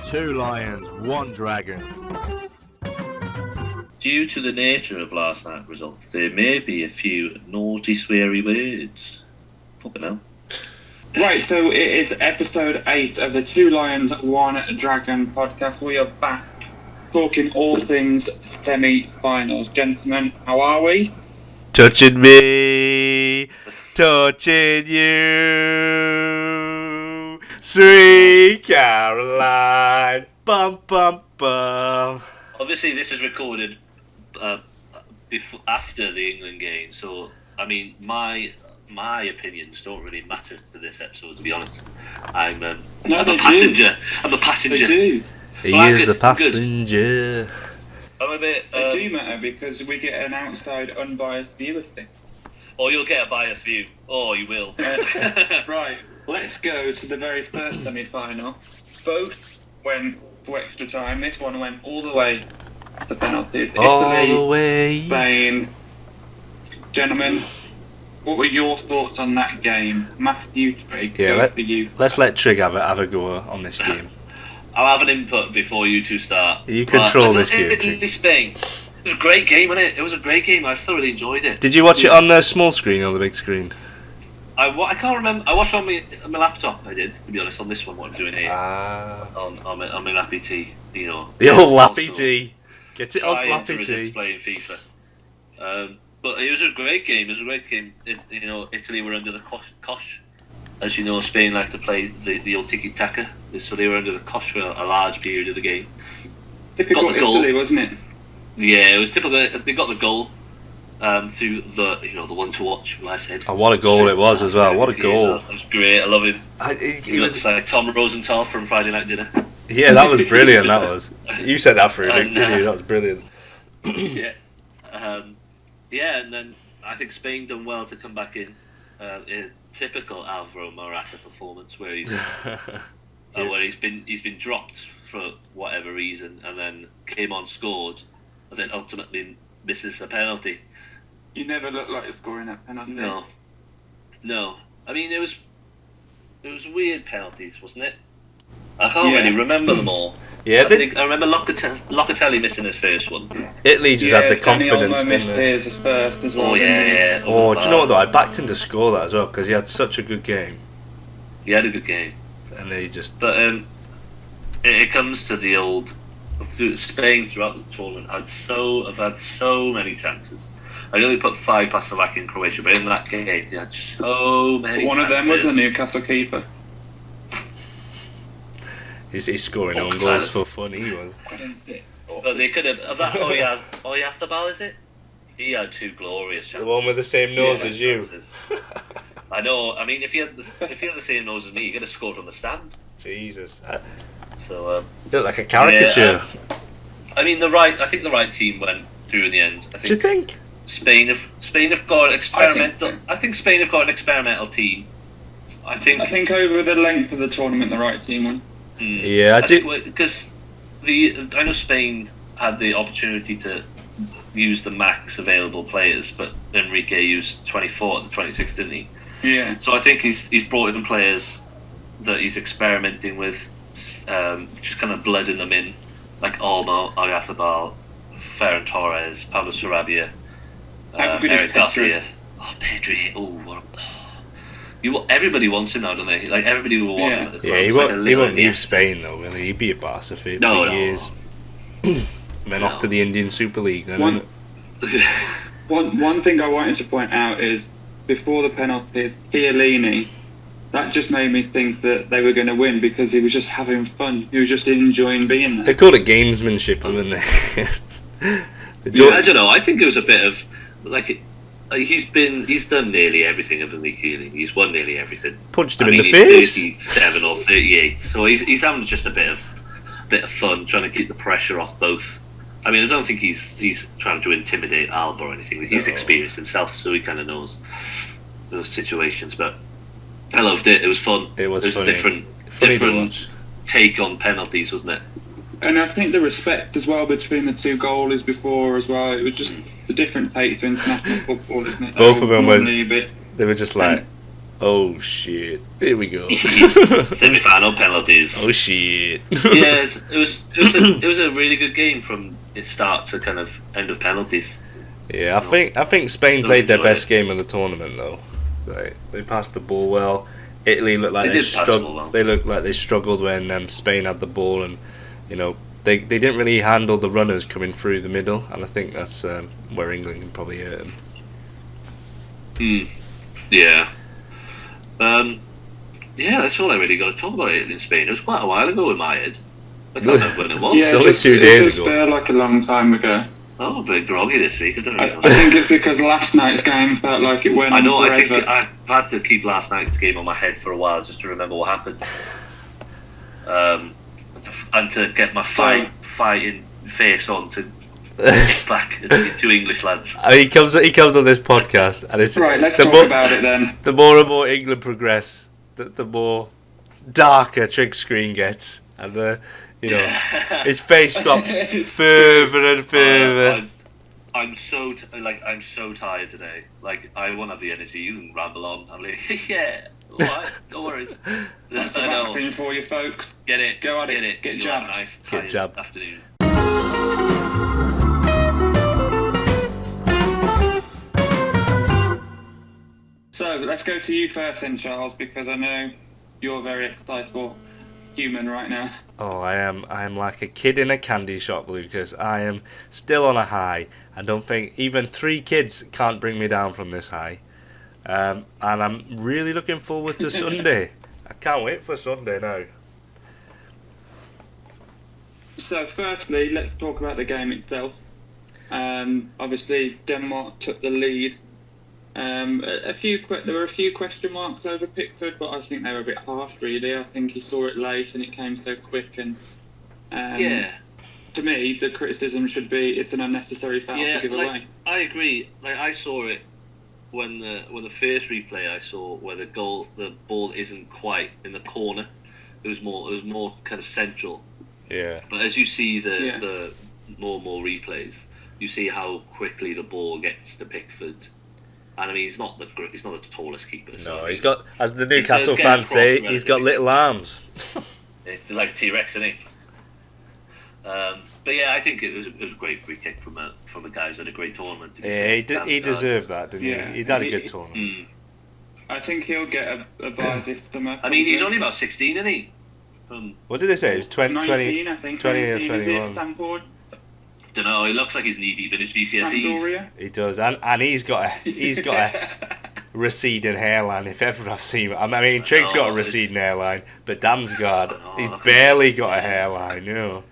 2 lions, 1 dragon. Due to the nature of last night's results, there may be a few naughty, sweary words. Fucking hell. Right, so it is episode 8 of the 2 Lions, 1 Dragon podcast. We are back talking all things semi-finals. Gentlemen, how are we? Touching me, touching you, sweet Caroline, bum bum bum. Obviously, this is recorded after the England game, so I mean, my opinions don't really matter to this episode. To be honest, I'm a passenger. I'm a passenger. They do. He is a passenger. I'm a bit. They do matter because we get an outside, unbiased view of things. Or you'll get a biased view. Or you will. Right, let's go to the very first semi-final. Both went for extra time. This one went all the way to penalties. All Italy, the way. Spain. Gentlemen, what were your thoughts on that game? Matthew, Trig, go for you. Let's let Trig have a go on this game. I'll have an input before you two start. You control this game, Trig. Spain. It was a great game, wasn't it? It was a great game. I thoroughly enjoyed it. Did you watch it on the small screen or the big screen? I can't remember. I watched it on my laptop. I did, to be honest, on this one. What I'm doing here on my Lappy T, you know. The old Lappy T. Get it on Lappy T. Playing FIFA. But it was a great game. It was a great game. Italy were under the cosh. As you know, Spain like to play the old tiki-taka, so they were under the cosh for a large period of the game. Typical Italy, wasn't it? Yeah, it was typical. They got the goal through the one to watch. Like I said. Oh, what a goal it was as well! What a goal! It was great. I love him. He looks like Tom Rosenthal from Friday Night Dinner. Yeah, that was brilliant. That was. You said that for him, didn't you? That was brilliant. Yeah. And then I think Spain done well to come back in. A typical Alvaro Morata performance where he's been dropped for whatever reason and then came on, scored, and then ultimately misses a penalty. You never looked like scoring that penalty. No. I mean, it was weird penalties, wasn't it? I can't really remember them all. Yeah, I remember Locatelli missing his first one. Italy just had the confidence, didn't they? didn't His first as well. Oh yeah. Oh, do you know what though? I backed him to score that as well because he had such a good game. He had a good game, and they just. But it comes to the old Spain throughout the tournament. Have had so many chances. I only put 5 past Slovakia and Croatia, but in that game they had so many. One chances. of them was the Newcastle keeper. He's scoring own goals for fun. He was. But they could have. Oyarzabal, is it? He had 2 glorious chances. The one with the same nose as you. I know. I mean, if you had the same nose as me, you could have scored from the stand. Jesus. So. You look like a caricature. Yeah, I mean, I think the right team went through in the end. Do you think? Spain have got an experimental. I think Spain have got an experimental team. I think over the length of the tournament, the right team won. Yeah, I did. Because I know Spain had the opportunity to use the max available players, but Enrique used 24 at the 26, didn't he? Yeah. So I think he's brought in players that he's experimenting with, just kind of blooding them in, like Olmo, Oyarzabal, Ferran Torres, Pablo Sarabia, Eric Garcia. Oh, Pedri. Everybody wants him now, don't they? Like, everybody will want him at the club. Yeah, he won't leave Spain though, will he? He'd be a Barca for years. And then off to the Indian Super League. One thing I wanted to point out is, before the penalties, Chiellini, that just made me think that they were going to win because he was just having fun. He was just enjoying being there. They called it gamesmanship, didn't they? I don't know. I think it was a bit of he's done nearly everything of Lee Keeling. He's won nearly everything. Punched him in the face. He's 37 or 38, so he's having just a bit of fun, trying to keep the pressure off both. I mean, I don't think he's trying to intimidate Alba or anything. He's experienced himself, so he kind of knows those situations. But I loved it. It was fun. It was funny. different take on penalties, wasn't it? And I think the respect as well between the 2 goalies before as well. It was just a different take to international football, isn't it? Both of them were. They were just like, Oh shit! Here we go. Semi-final penalties. Oh shit! Yeah, it was a really good game from its start to kind of end of penalties. Yeah, I think Spain played their best game of the tournament though. They passed the ball well. Italy looked like they struggled. Well. They looked like they struggled when Spain had the ball, and they didn't really handle the runners coming through the middle, and I think that's where England can probably hurt them. Yeah. Yeah, that's all I really got to talk about Italy and Spain. It was quite a while ago in my head. I can't remember when it was. Yeah, it's only 2 days ago. It was like a long time ago. Oh, I'm a bit groggy this week. I don't know. I think it's because last night's game felt like it went on forever. I think I've had to keep last night's game on my head for a while just to remember what happened. And to get my fighting face on to get back to English lads. He comes on this podcast, and it's right. Let's talk about it then. The more and more England progress, the more darker Trig's screen gets, and his face drops further and further. I'm so tired today. Like, I won't have the energy. You can ramble on. I'm like, yeah, alright, no worries. That's the vaccine for you, folks. Get it. Go at get it. Get You jabbed. have a nice, Get tired jabbed. afternoon. So let's go to you first, then, Charles, because I know you're a very excitable human right now. Oh, I am like a kid in a candy shop, Lucas. I am still on a high. I don't think even 3 kids can't bring me down from this high. And I'm really looking forward to Sunday. I can't wait for Sunday now. So firstly, let's talk about the game itself. Obviously, Denmark took the lead. There were a few question marks over Pickford, but I think they were a bit harsh, really. I think he saw it late and it came so quick. And to me, the criticism should be it's an unnecessary foul to give away. I agree. Like, I saw it when the first replay I saw where the ball isn't quite in the corner. It was more kind of central. Yeah. But as you see the more and more replays, you see how quickly the ball gets to Pickford. And I mean, he's not the tallest keeper. So No, he's got, as the Newcastle fans say, he's got little arms. It's like T-Rex, isn't he? But yeah, I think it was a great free kick from a guy who's had a great tournament. Yeah, he deserved that, didn't he? He'd had a good tournament. I think he'll get a bye this summer. I mean, he's only about 16, isn't he? What did they say? It was 20, 19, I think. 20 or 19, is it, 21. Stanford? Don't know. He looks like he's knee deep in his GCSEs. Sampdoria? He does, and he's got a receding hairline. If ever I've seen it, I mean, Trig's got a receding hairline, but Dan's he's barely got a hairline. It's not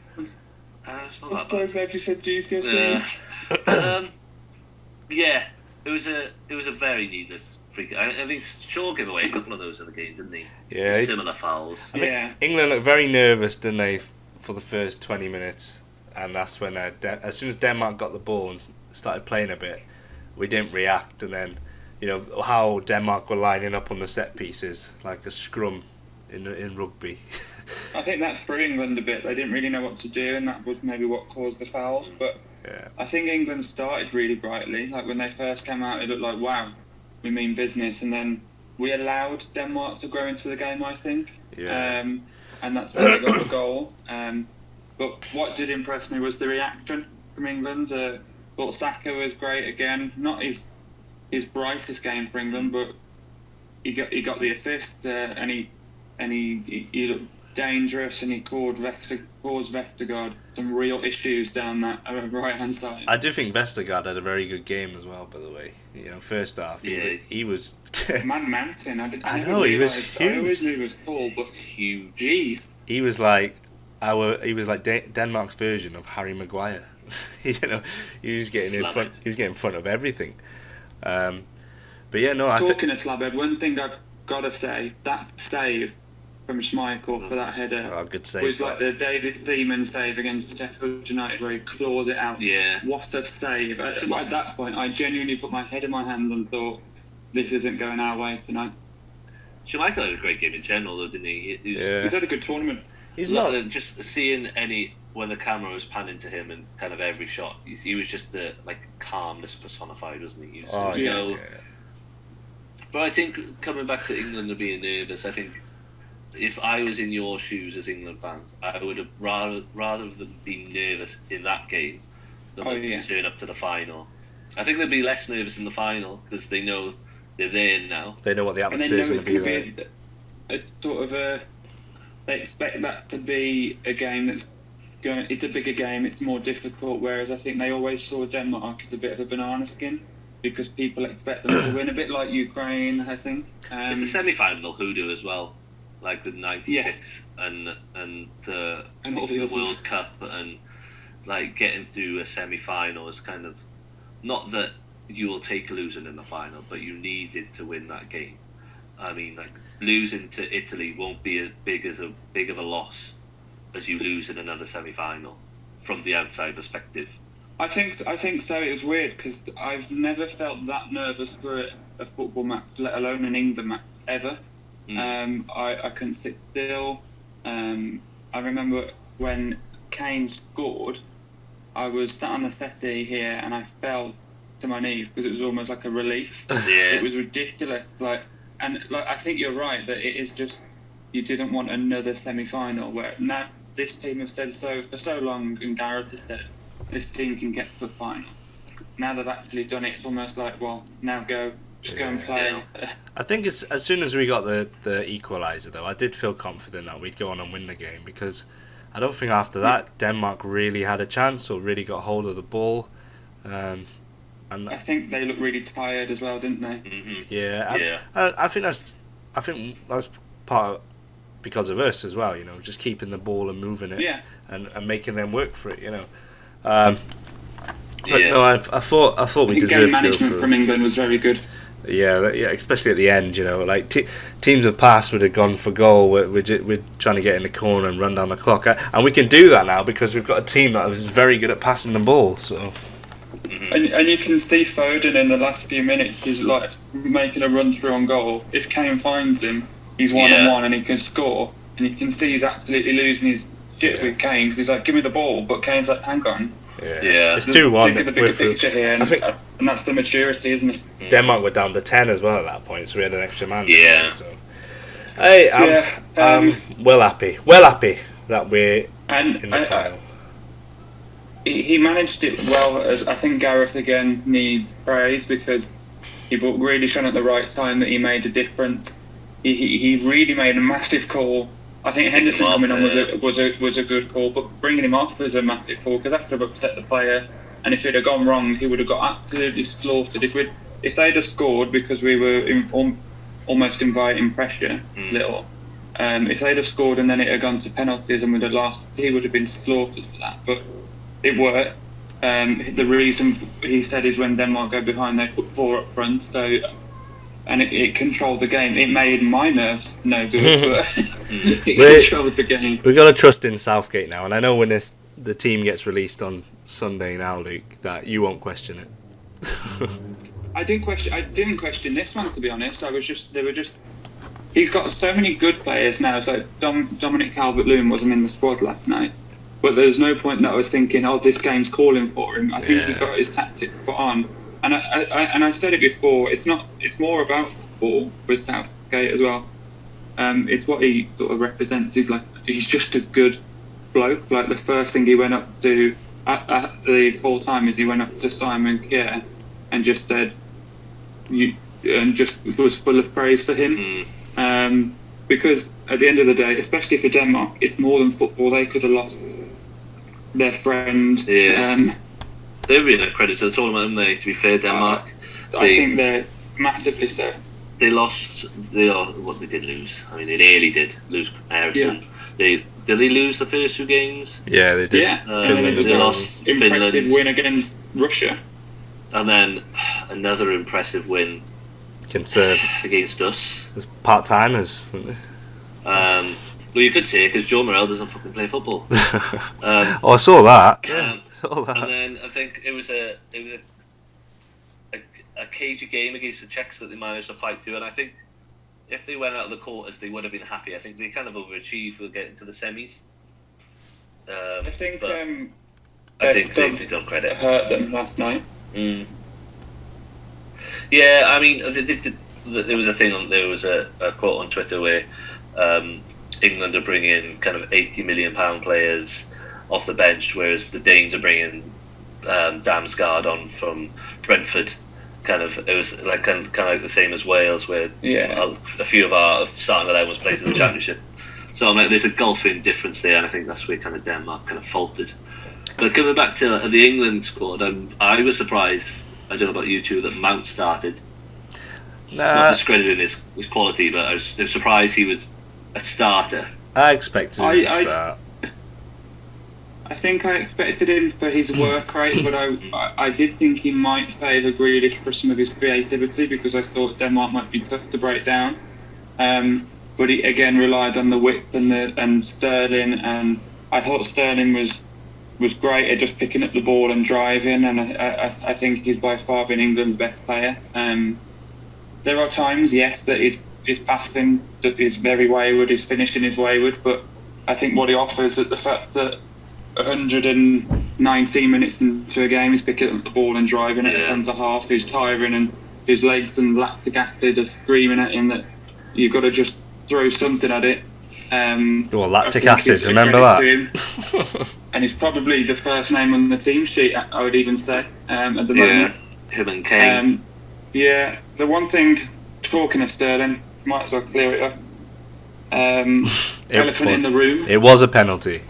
I'm that so bad. glad you said GCSEs. Yeah, it was a very needless free kick. I think Shaw gave away a couple of those in the game, didn't he? Yeah. Similar fouls. Yeah. England looked very nervous, didn't they, for the first 20 minutes? And that's when, as soon as Denmark got the ball and started playing a bit, we didn't react. And then, how Denmark were lining up on the set pieces, like a scrum in rugby. I think that's for England a bit. They didn't really know what to do, and that was maybe what caused the fouls. But yeah. I think England started really brightly. Like, when they first came out, it looked like, wow, we mean business. And then we allowed Denmark to grow into the game, I think. Yeah. And that's when they got the goal. But what did impress me was the reaction from England. Thought Saka was great again. Not his brightest game for England, but he got the assist, and he looked dangerous, and he caused Vestergaard some real issues down that right hand side. I do think Vestergaard had a very good game as well, by the way. First half, he was Man mountain. I know, he was huge. I always knew he was tall, but Huge. Jeez. He was like Denmark's version of Harry Maguire. He was getting in front. He was getting in front of everything. But yeah, no. Talking of Slabhead, one thing I've got to say, that save from Schmeichel for that header good save. was like the David Seaman save against Sheffield United, where he claws it out. Yeah. What a save! At that point, I genuinely put my head in my hands and thought, this isn't going our way tonight. Schmeichel had a great game in general, though, didn't he? He's had a good tournament. He's not just seeing when the camera was panning to him and kind of every shot. He was just the calmness personified, wasn't he? But I think coming back to England and being nervous, I think if I was in your shoes as England fans, I would have rather than be nervous in that game than turn up to the final. I think they'd be less nervous in the final because they know they're there now. They know what the atmosphere is going to be there. They expect that to be a game that's going. It's a bigger game. It's more difficult. Whereas I think they always saw Denmark as a bit of a banana skin because people expect them to win, a bit like Ukraine. I think it's the semi-final hoodoo as well, like with '96 and the World Cup and like getting through a semi-final is kind of not that you will take losing in the final, but you needed to win that game. I mean, like losing to Italy won't be as big of a loss as you lose in another semi-final from the outside perspective. I think so. It was weird because I've never felt that nervous for a football match, let alone an England match ever. I couldn't sit still. I remember when Kane scored, I was sat on the settee here and I fell to my knees because it was almost like a relief. Yeah. It was ridiculous. I think you're right that it is just you didn't want another semi-final. Where now this team have said so for so long, and Gareth has said this team can get to the final. Now they've actually done it. It's almost like, well, now go and play. Yeah. I think as soon as we got the equaliser, though, I did feel confident that we'd go on and win the game because I don't think after that Denmark really had a chance or really got hold of the ball. And I think they looked really tired as well, didn't they? Mm-hmm. Yeah. I think that's part of, because of us as well. You know, just keeping the ball and moving it, and making them work for it. You know. But no, I thought we deserved to go through. Game management from England was very good. Yeah, especially at the end, you know, like teams of past would have gone for goal. We're trying to get in the corner and run down the clock, and we can do that now because we've got a team that is very good at passing the ball. So, and you can see Foden in the last few minutes. He's like making a run through on goal. If Kane finds him, he's 1-on-1 and he can score. And you can see he's absolutely losing his shit with Kane because he's like, "Give me the ball," but Kane's like, "Hang on." Yeah. It's 2-1. Think of the bigger picture here, and that's the maturity, isn't it? Denmark were down to 10 as well at that point, so we had an extra man. Yeah. So. Hey, I'm well happy that we're in the final. He managed it well. As I think Gareth again needs praise because he really shone at the right time that he made a difference. He really made a massive call. I think Henderson coming on was a good call, but bringing him off was a massive call because that could have upset the player. And if it had gone wrong, he would have got absolutely slaughtered. If they'd have scored because we were almost inviting pressure, if they'd have scored and then it had gone to penalties and we'd have lost, he would have been slaughtered for that. But it worked. The reason he said is when Denmark go behind, they put 4 up front. And it controlled the game. It made my nerves no good, but it controlled the game. We've got to trust in Southgate now, and I know when the team gets released on Sunday now, Luke, that you won't question it. I didn't question this one, to be honest. He's got so many good players now. So Dominic Calvert-Lewin wasn't in the squad last night, but there's no point that I was thinking, oh, this game's calling for him. I think he got his tactics put on. And I said it before. It's more about football with Southgate as well. It's what he sort of represents. He's just a good bloke. Like the first thing he went up to at the full time is he went up to Simon Kjær and just said, and just was full of praise for him. Because at the end of the day, especially for Denmark, it's more than football. They could have lost their friend. Yeah. They've been a credit to the tournament, haven't they? To be fair, Denmark. I think they're massively so. They lost. They did lose. I mean, they nearly did lose Ericsson. Did they lose the first 2 games? Yeah, they did. They lost. Impressive win against Russia. And then another impressive win against us. As part-timers, weren't they? Well, you could say because Joe Morel doesn't fucking play football. I saw that. And then I think it was a cagey game against the Czechs that they managed to fight through, and I think if they went out of the quarters, they would have been happy. I think they kind of overachieved for getting to the semis. I think they don't credit hurt them last night. Yeah, I mean, there was a quote on Twitter where England are bringing kind of £80 million players off the bench, whereas the Danes are bringing Damsgaard on from Brentford. It was like kind of like the same as Wales, where a few of our starting 11 was played in the Championship. So I'm like, there's a golfing difference there, and I think that's where kind of Denmark kind of faltered. But coming back to the England squad, I was surprised. I don't know about you two, that Mount started. Not discrediting his quality, but I was surprised he was a starter. I expected him to start. I think I expected him for his work rate, but I did think he might favour Grealish for some of his creativity, because I thought Denmark might be tough to break down. But he again relied on the width and Sterling, and I thought Sterling was great at just picking up the ball and driving, and I think he's by far been England's best player. There are times, yes, that his passing is very wayward, his finishing is wayward, but I think what he offers at the fact that 119 minutes into a game he's picking up the ball and driving at a centre half who's tiring, and his legs and lactic acid are screaming at him that you've got to just throw something at it. Lactic acid, remember that? And he's probably the first name on the team sheet, I would even say, at the moment. Him and Kane. The one thing, talking of Sterling, might as well clear it up. Elephant in the room. It was a penalty.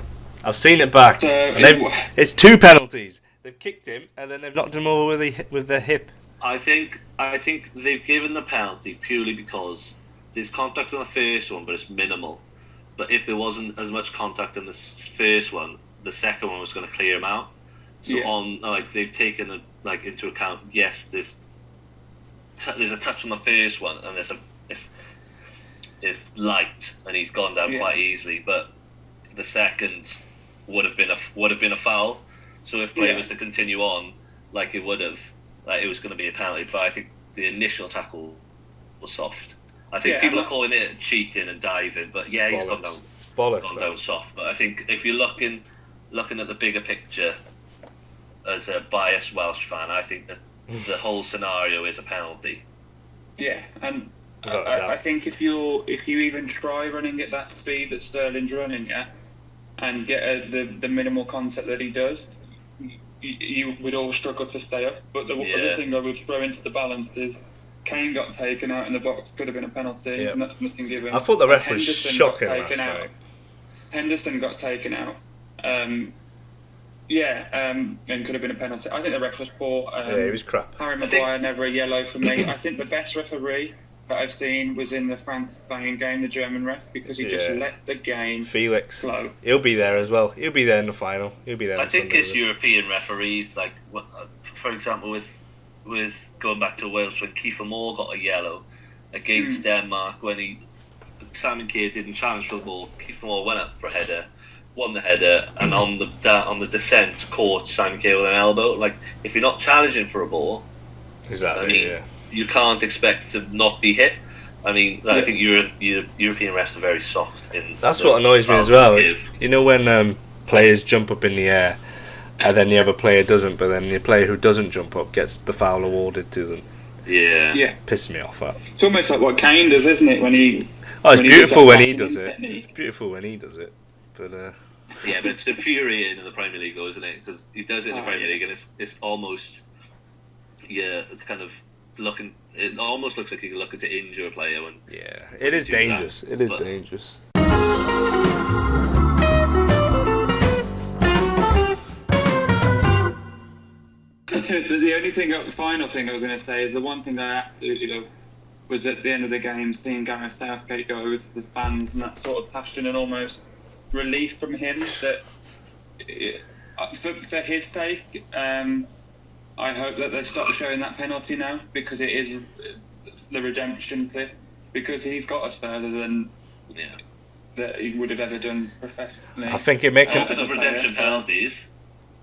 I've seen it back. It's 2 penalties. They've kicked him and then they've knocked him over with their hip. I think they've given the penalty purely because there's contact on the first one, but it's minimal. But if there wasn't as much contact in the first one, the second one was going to clear him out. So they've taken into account. Yes, there's a touch on the first one, and it's light, and he's gone down quite easily. But the second would have been a foul. So if play was to continue on like it would have, it was going to be a penalty. But I think the initial tackle was soft. I think people are calling it cheating and diving, but he's gone down soft. But I think if you're looking at the bigger picture as a biased Welsh fan, I think that the whole scenario is a penalty. Yeah, and I think if you even try running at that speed that Sterling's running at, and get the minimal contact that he does, you would all struggle to stay up. But the other thing I would throw into the balance is Kane got taken out in the box, could have been a penalty, nothing given. I thought the ref was shocking last night. Henderson got taken out. And could have been a penalty. I think the ref was poor. He was crap. Harry Maguire, never a yellow for me. I think the best referee that I've seen was in the France-Spain game, the German ref, because he just let the game flow. He'll be there as well. He'll be there in the final. He'll be there. I think it's European referees, for example, with going back to Wales when Kiefer Moore got a yellow against Denmark when Simon Kerr didn't challenge for the ball. Kiefer Moore went up for a header, won the header, and on the descent caught Simon Kerr with an elbow. If you're not challenging for a ball, you can't expect to not be hit. I think European refs are very soft. That's what annoys me as well. You know when players jump up in the air and then the other player doesn't, but then the player who doesn't jump up gets the foul awarded to them. Yeah. Pisses me off, that. It's almost like what Kane does, isn't it? It's beautiful when he does it. It's beautiful when he does it. But but it's infuriating in the Premier League, though, isn't it? Because he does it in the Premier League, and it's almost kind of looking. It almost looks like he's looking to injure a player. It is dangerous. It is dangerous. The only final thing I was going to say is the one thing I absolutely love was at the end of the game seeing Gareth Southgate go over to the fans and that sort of passion and almost relief from him. That for his sake, I hope that they stop showing that penalty now, because it is the redemption clip, because he's got us further than that he would have ever done professionally. I think it makes him the redemption penalties.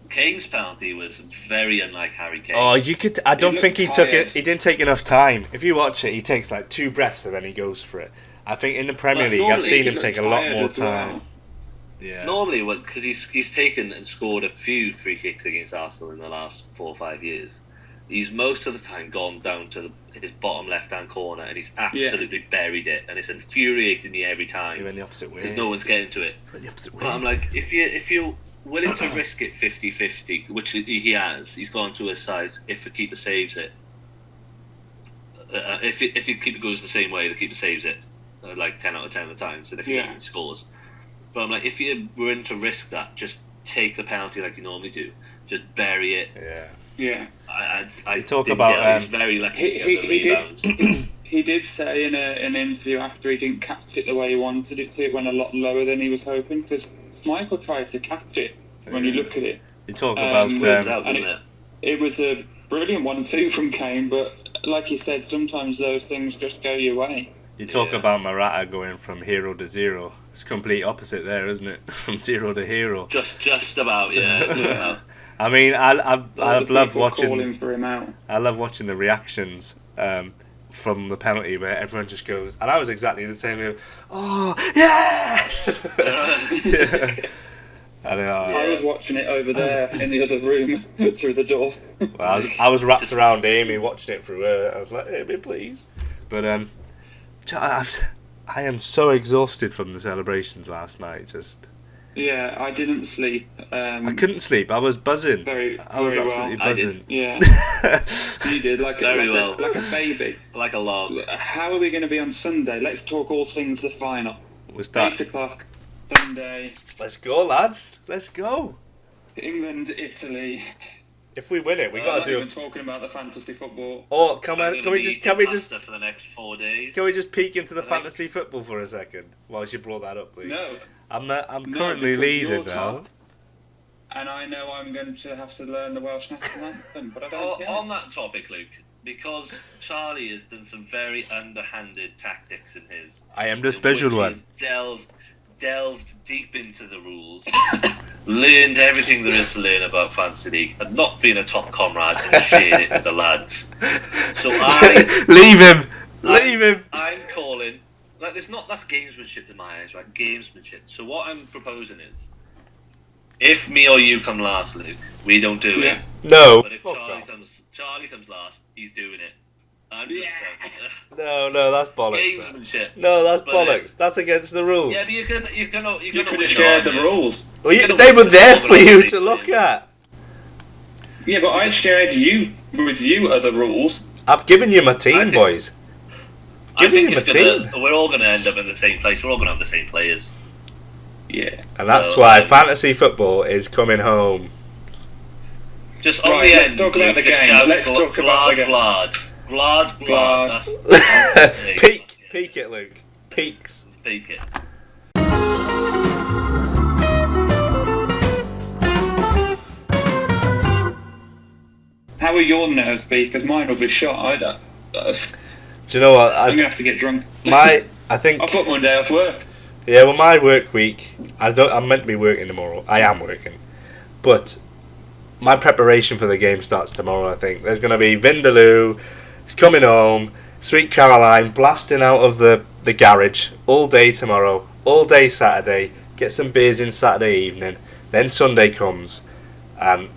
Kane's penalty was very unlike Harry Kane. Oh, I don't think he took it. He didn't take enough time. If you watch it, he takes 2 breaths and then he goes for it. I think in the Premier League, I've seen him take a lot more time. Well. Yeah. Normally, because he's taken and scored a few free kicks against Arsenal in the last 4 or 5 years, he's most of the time gone down to his bottom left-hand corner, and he's absolutely buried it, and it's infuriating me every He time went the opposite way. because no one's getting to it. He went the opposite way. But I'm like, if you're willing to risk it 50-50, which he has, he's gone to a size if the keeper saves it. If the keeper goes the same way, the keeper saves it, like 10 out of 10 of the times, and if he doesn't, he scores. But I'm like, if you're willing to risk that, just take the penalty like you normally do. Just bury it. Yeah. Yeah. I talk think, about, he's very lucky. He did say in an interview after he didn't catch it the way he wanted it to, it went a lot lower than he was hoping, because Michael tried to catch it when you look at it. You talk Um, about and it was a brilliant 1-2 from Kane, but like you said, sometimes those things just go your way. about Morata going from hero to zero. It's complete opposite there, isn't it? From zero to hero. Just about, yeah. I mean, I've loved watching. Calling for him out. I love watching the reactions from the penalty where everyone just goes, and I was exactly the same. Oh yeah! I don't know. I was watching it over there in the other room through the door. Well, I was wrapped around Amy watching it through her. I was like, Amy, please. But I am so exhausted from the celebrations last night. Just Yeah, I didn't sleep. I couldn't sleep. I was buzzing. I was very absolutely well. buzzing. Yeah, you did like like a baby. Like a log. How are we going to be on Sunday? Let's talk all things the final. We'll start. 8 o'clock Sunday. Let's go, lads. Let's go. England, Italy. If we win it, we got Not to do even it. talking about the fantasy football. Oh, can we just for the next 4 days? can we just peek into the I think- fantasy football for a second whilst you brought that up, please? No. I'm No, currently because leading you're now. top, and I know I'm going to have to learn the Welsh national anthem, but I don't care. On that topic, Luke, because Charlie has done some very underhanded tactics in his. I am the special in which one. he's delved deep into the rules, learned everything there is to learn about Fantasy League, and not been a top comrade and shared it with the lads. So Leave him. Leave him. I'm calling. Like, that's gamesmanship in my eyes, right? Gamesmanship. So what I'm proposing is, if me or you come last, Luke, we don't do it. No. But if Fuck Charlie comes last, he's doing it. I'm Yeah. No, that's bollocks. that. gamesmanship. No, that's But, bollocks. That's against the rules. Yeah, but you're gonna You win, could have shared the aren't you? rules. Well, you're gonna they win were the there football for you already, to look yeah. at. Yeah, but I shared with you other rules. I've given you my I team, think- boys. I Give think him it's a team. we're all gonna end up in the same place. We're all gonna have the same players. Yeah. And that's So, why fantasy football is coming home. Just on Right, the let's end. talk about Luke, the just game. shout Let's talk about the game. Vlad. Vlad. That's Peek it, Luke. Peaks. Peak it. How will your nerves be? Because mine will be shot. Do you know what? I'm gonna have to get drunk. I think. I've got one day off work. Yeah, well, my work week. I'm meant to be working tomorrow. I am working, but my preparation for the game starts tomorrow. I think there's going to be Vindaloo. He's coming home. Sweet Caroline blasting out of the garage all day tomorrow. All day Saturday. Get some beers in Saturday evening. Then Sunday comes, and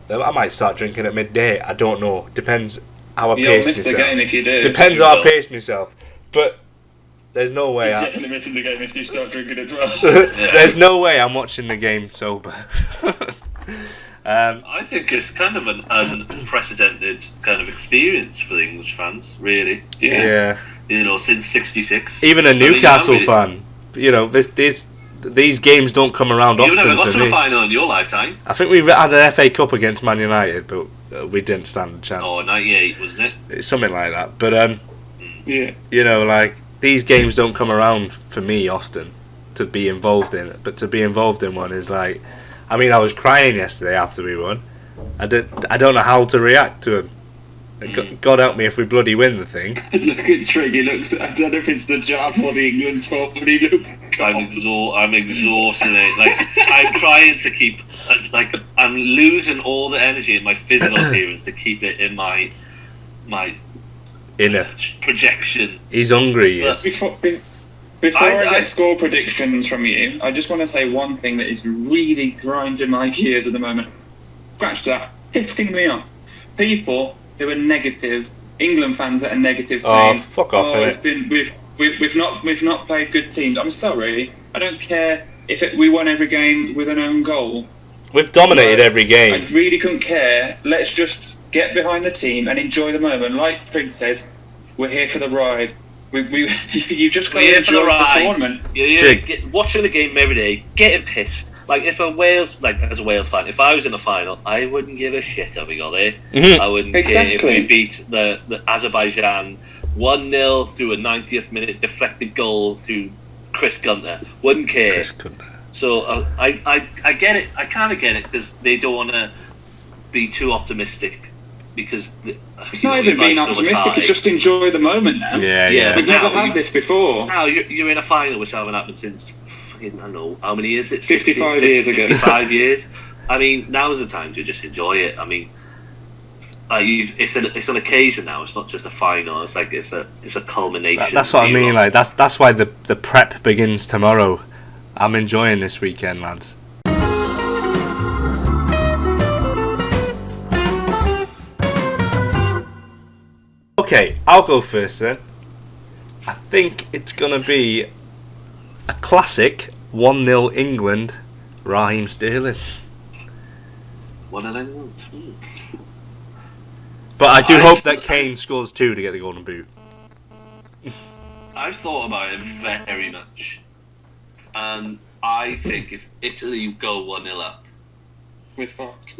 I might start drinking at midday. I don't know. Depends how I You'll pace miss the myself. game if you do. Depends You how I will. pace myself. But there's no way. You're definitely missing the game if you start drinking as well. There's no way I'm watching the game sober. I think it's kind of an unprecedented kind of experience for the English fans, really. Yeah. You know, since '66. Even a I mean, Newcastle you know, fan, you know, these games don't come around You've never often got for to a me. final in your lifetime. I think we had an FA Cup against Man United, but we didn't stand a chance. Oh, 98, wasn't it? It's something like that. But Yeah. you know, like these games don't come around for me often to be involved in. But to be involved in one is like, I mean, I was crying yesterday after we won. I don't know how to react to him. God help me if we bloody win the thing. Look at Trig. He looks. I don't know if it's the job or the England top, but he looks. I'm exhausted. Like, I'm trying to keep, like, I'm losing all the energy in my physical appearance to keep it in my Inner. projection. He's hungry. He But- is. Before I I- get score predictions from you, I just want to say one thing that is really grinding my gears at the moment. Scratch that. Pissing me off. People who are negative, England fans that are negative, Oh, saying, fuck off, "Oh, innit? it's been we've not played good teams." I'm sorry, I don't care if we won every game with an own goal. We've dominated every I game. really couldn't care. Let's just get behind the team and enjoy the moment. Like Trig says, we're here for the ride. You just got We're to here for the enjoy the ride. tournament. You're watching the game every day, getting pissed. Like if a Wales, like as a Wales fan, if I was in the final, I wouldn't give a shit how we got there. Mhm. I wouldn't care if Exactly. we beat the Azerbaijan 1-0 through a 90th minute deflected goal through Chris Gunter. Wouldn't care. Chris couldn't. So I get it. I kind of get it because they don't want to be too optimistic because It's not even being optimistic. It's just enjoy the moment now. Yeah, Yeah, yeah. We've but never now had this before. Now you're in a final which haven't happened since fucking, I don't know how many years is it. 55 years ago. 55 years. I mean, now's the time to just enjoy it. I mean, it's an occasion now. It's not just a final. It's like it's a culmination. That's what I mean. Like that's why the prep begins tomorrow. I'm enjoying this weekend, lads. Okay, I'll go first then. I think it's gonna be a classic 1-0 England. Raheem Sterling. 1-0 England. But I do hope that Kane scores 2 to get the Golden Boot. I've thought about it very much, and I think if Italy go 1-0 up, We're fucked.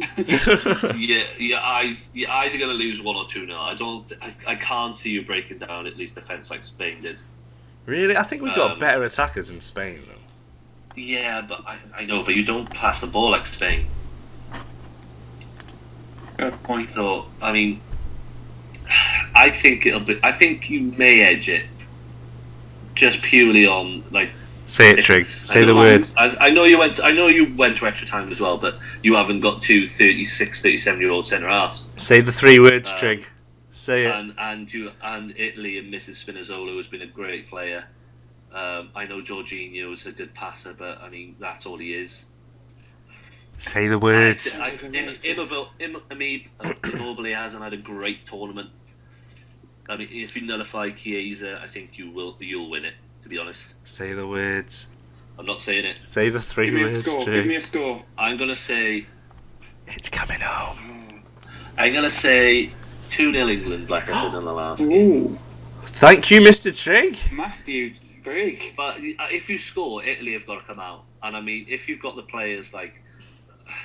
you're either going to lose 1 or 2-0. I can't see you breaking down Italy's defence like Spain did. Really? I think we've got better attackers in Spain, though. Yeah, but I know, but you don't pass the ball like Spain. Good point. So I mean, I think you may edge it, just purely on like. Say it, Trig. Say the word. I know you went to extra time as well, but you haven't got 2 36, 37-year-old centre halves. Say the 3 words, Trig. Say it. And Italy and Mrs. Spinazzola has been a great player. I know Jorginho is a good passer, but I mean that's all he is. Say the words. Immobile hasn't had a great tournament. I mean, if you nullify Chiesa, I think you'll win it. To be honest, Say the words. I'm not saying it. Say the 3 Give me a words, score. Trig. Give me a score. I'm gonna say It's coming home. 2-0 England, like I said in the last game. Ooh, Thank you, Mr. Trig. Matthew Brigg. But if you score, Italy have got to come out. And I mean, if you've got the players like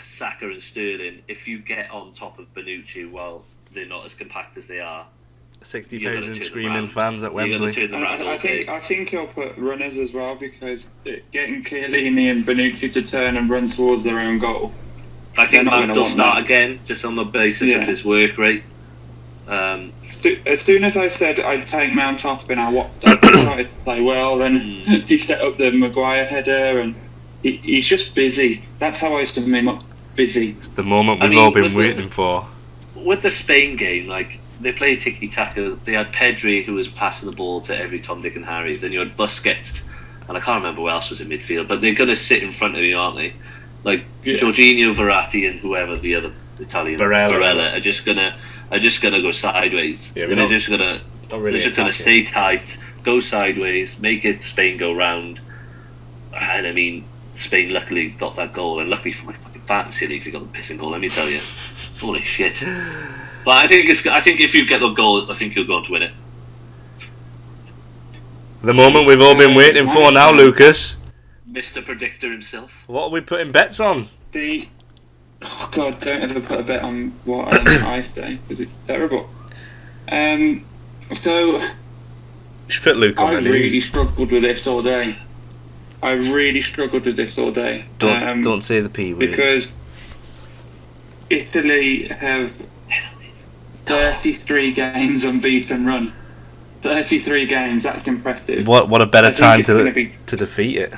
Saka and Sterling, if you get on top of Bonucci, well, they're not as compact as they are. 60,000 screaming fans at You're going to Wembley. turn them around all day. I think he'll put runners as well because getting Chiellini and Bonucci to turn and run towards their own goal. I think They're not Mount gonna will want start that. again, just on the basis Yeah. of his work rate. As soon as I said I'd take Mount off and I started to play well, then he set up the Maguire header and he's just busy. That's how I sum him up, busy. It's the moment I we've mean, all been with the- waiting for. With the Spain game, like, they played tiki-taka. They had Pedri, who was passing the ball to every Tom, Dick and Harry. Then you had Busquets, and I can't remember who else was in midfield, but they're going to sit in front of you, aren't they? Like, Yeah. Jorginho, Verratti, and whoever the other Italian Barella. are just gonna go sideways. Yeah, they're just gonna Not really they're just gonna attacking. stay tight, go sideways, make it Spain go round. And I mean, Spain luckily got that goal, and luckily for my fucking fantasy league, they got the pissing goal. Let me tell you, holy shit! But I think if you get the goal, I think you're going to win it. The moment we've all been waiting for now, Lucas. Mr. Predictor himself. What are we putting bets on? Oh God, don't ever put a bet on what I say because it's terrible. So You should put Luke on I the really news. struggled with this all day. Don't say the P word. Because Italy have 33 games unbeaten run. 33 games, that's impressive. What a better I think time it's gonna to be- defeat it.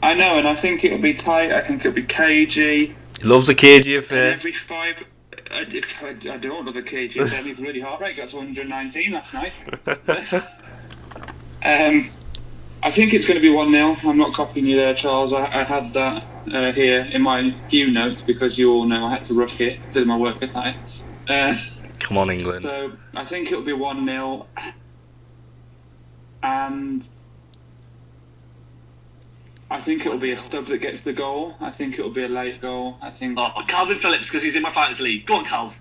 I know, and I think it'll be tight. I think it'll be cagey. He loves a cagey And affair. every 5... I don't love the cagey. My bloody heart rate got to 119 last night. I think it's going to be 1-0. I'm not copying you there, Charles. I had that here in my few notes because you all know I had to rush it to my work tonight. Come on, England. So I think it'll be 1-0, and I think it'll be a sub that gets the goal. I think it'll be a late goal. I think. Oh, Calvin Phillips, because he's in my fantasy league. Go on, Calv.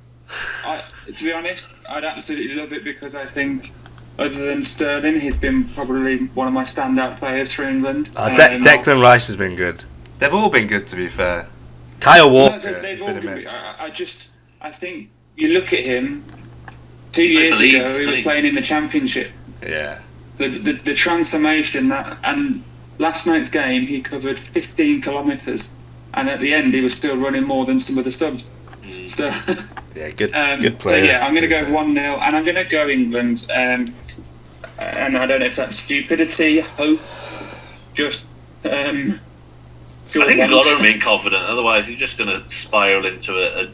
To be honest, I'd absolutely love it because I think, other than Sterling, he's been probably one of my standout players for England. Declan Rice has been good. They've all been good, to be fair. Kyle Walker they've has all been been. immense. I think you look at him. 2 years for Leeds, ago, he didn't was he? playing in the Championship. Yeah. The transformation and last night's game, he covered 15 kilometres, and at the end, he was still running more than some of the subs. So. Yeah, good So player. yeah, I'm going to go 1-0, and I'm going to go England. And I don't know if that's stupidity, hope, just. I think you've got to remain confident, otherwise you're just going to spiral into a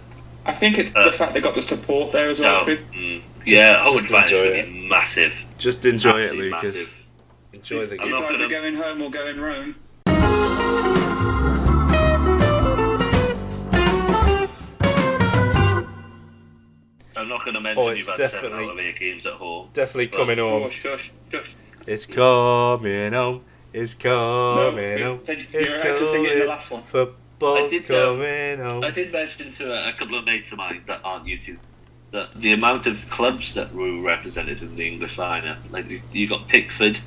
I think it's the fact they got the support there as well. down. Too. Yeah, home just advantage enjoy would be massive. Just enjoy it, Absolutely Lucas. massive. Enjoy the It's game. not either gonna- going home or going Rome. I'm not going to mention it's you've had 7 definitely- out of 8 games at home. Definitely coming Oh, home. shush. It's coming home. It's coming home. It's You're about to sing it in the coming. last one. Football's I did, coming home. I did mention to a couple of mates of mine that aren't YouTube that the amount of clubs that were represented in the English lineup, like you got Pickford,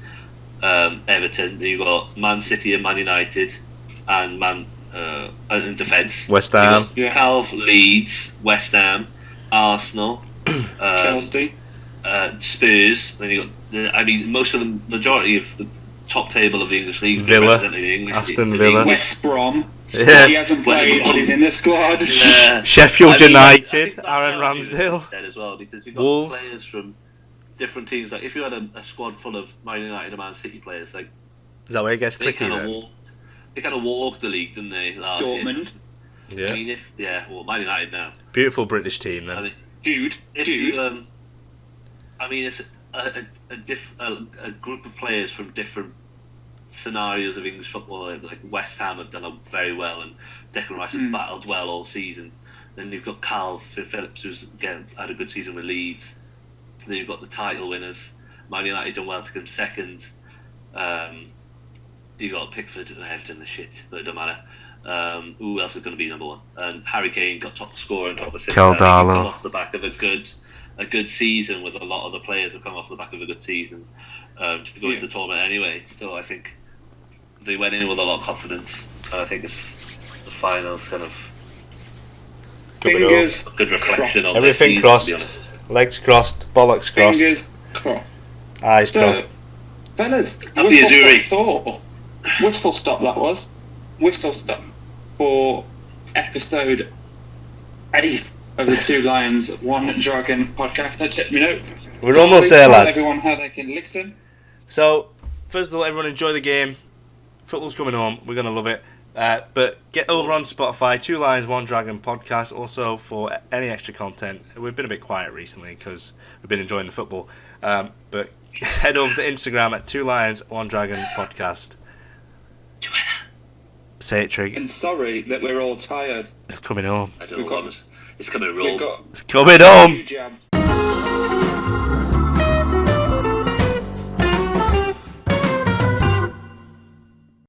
Everton, you got Man City and Man United, and in defence. West Ham. You got Calv, Leeds, West Ham, Arsenal, Chelsea. Spurs. Then you got most of the majority of the top table of the English league Villa, represented in English. Aston the Villa. English- West Brom. Yeah. He hasn't West played, Brom. but he's in the squad. Yeah. Sheffield I think United, that's Aaron how I view it Ramsdale. instead as well, because you've got Wolves. players from different teams. Like if you had a squad full of Man United and Man City players, like Is that where it gets they clicky kind of then? walked. They kind of walked the league, didn't they? Last year? Dortmund. I Yeah. mean, Man United now. Beautiful British team I then. mean, Jude. if you, it's a group of players from different scenarios of English football. Like West Ham have done very well, and Declan Rice has battled well all season. Then you've got Calvin Phillips, who's again had a good season with Leeds. Then you've got the title winners. Man United done well to come second. You got Pickford and Everton, the shit, but it don't matter. Who else is going to be number one? And Harry Kane got top scorer and top assist. Caldalo. Come off the back of a good season, with a lot of the players have come off the back of a good season to go into the tournament anyway. So I think they went in with a lot of confidence, and I think it's the finals kind of Fingers a good reflection on Everything their crossed. season, to be honest. Legs crossed, bollocks crossed, Fingers crossed. eyes So, crossed. fellas, Happy Azuri. whistle stop that was. Whistle stop for episode 8 of the Two Lions, One Dragon podcast. I checked my notes. We're almost there, Tell lads. everyone how they can listen. So, first of all, everyone enjoy the game. Football's coming home. We're going to love it. But get over on Spotify, Two Lions, One Dragon podcast. Also, for any extra content. We've been a bit quiet recently because we've been enjoying the football. But head over to Instagram at Two Lions, One Dragon podcast. Say it, Trig. And sorry that we're all tired. It's coming home. I don't We've know got- what it's coming We've roll. got It's coming home. two jabs.